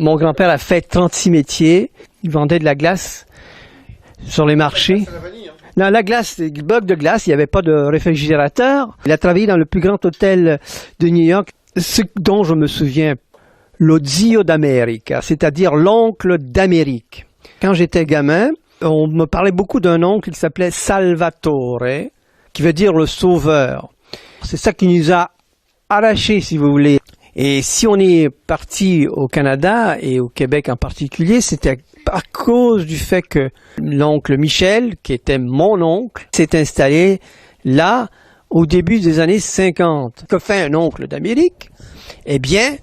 Mon grand-père a fait 36 métiers. Il vendait de la glace sur les marchés. Non, la glace, des blocs de glace, il n'y avait pas de réfrigérateur. Il a travaillé dans le plus grand hôtel de New York, ce dont je me souviens, lo zio d'America, c'est-à-dire l'oncle d'Amérique. Quand j'étais gamin, on me parlait beaucoup d'un oncle qui s'appelait Salvatore, qui veut dire le sauveur. C'est ça qui nous a arrachés, si vous voulez. Et si on est parti au Canada et au Québec en particulier, c'était à cause du fait que l'oncle Michel, qui était mon oncle, s'est installé là au début des années 50. Que fait un oncle d'Amérique? Eh bien,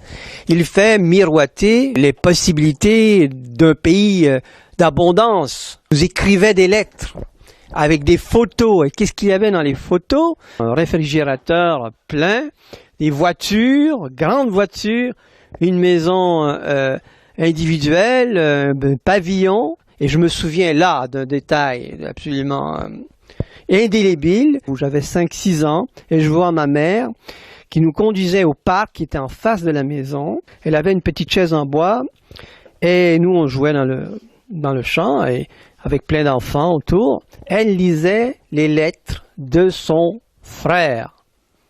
il fait miroiter les possibilités d'un pays d'abondance. Il nous écrivait des lettres avec des photos. Et qu'est-ce qu'il y avait dans les photos? Un réfrigérateur plein, des voitures, grandes voitures, une maison individuelle, un pavillon. Et je me souviens là d'un détail absolument indélébile, où j'avais 5-6 ans, et je vois ma mère qui nous conduisait au parc qui était en face de la maison. Elle avait une petite chaise en bois, et nous on jouait dans le champ, et avec plein d'enfants autour. Elle lisait les lettres de son frère.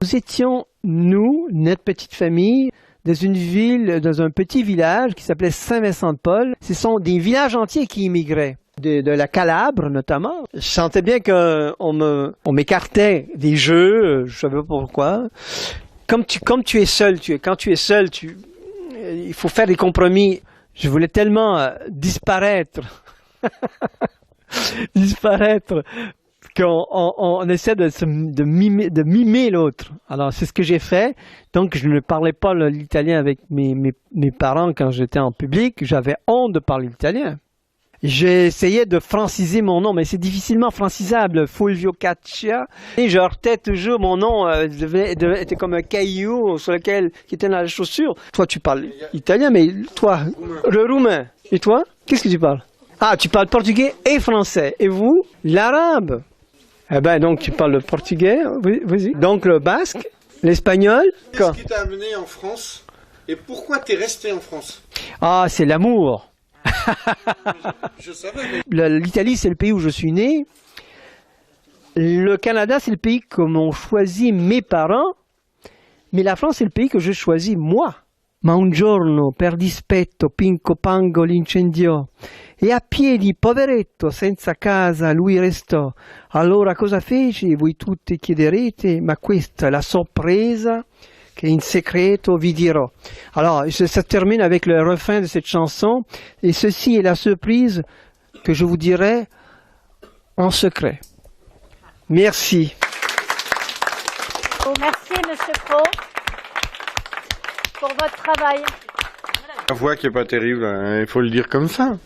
Nous étions, nous, notre petite famille, dans une ville, dans un petit village qui s'appelait Saint-Vincent-de-Paul. Ce sont des villages entiers qui immigraient, de la Calabre notamment. Je sentais bien qu'on m'écartait des jeux, je savais pas pourquoi. Comme tu es seul, quand tu es seul, il faut faire des compromis. Je voulais tellement disparaître qu'on essaie de mimer l'autre. Alors, c'est ce que j'ai fait. Donc, je ne parlais pas l'italien avec mes parents quand j'étais en public. J'avais honte de parler l'italien. J'ai essayé de franciser mon nom, mais c'est difficilement francisable. Fulvio Caccia. Et je heurtais toujours mon nom, était comme un caillou qui était dans la chaussure. Toi, tu parles italien, mais toi, le roumain. Et toi, qu'est-ce que tu parles? Ah, tu parles portugais et français. Et vous, l'arabe. Eh ben, donc, tu parles le portugais, vas-y. Donc, le basque, l'espagnol. Qu'est-ce qui t'a amené en France et pourquoi t'es resté en France? Ah, c'est l'amour. Je savais, mais... L'Italie, c'est le pays où je suis né. Le Canada, c'est le pays que m'ont choisi mes parents. Mais la France, c'est le pays que j'ai choisi moi. Ma un giorno, per dispetto, Pinco Pango l'incendiò. E a piedi, poveretto, senza casa, lui restò. Allora cosa fece? Voi tutti chiederete, ma questa è la sorpresa che in segreto vi dirò. Alors, ça termine avec le refrain de cette chanson. Et ceci est la surprise que je vous dirai en secret. Merci. Merci, Monsieur Pro, pour votre travail. La voix qui est pas terrible, il faut le dire comme ça.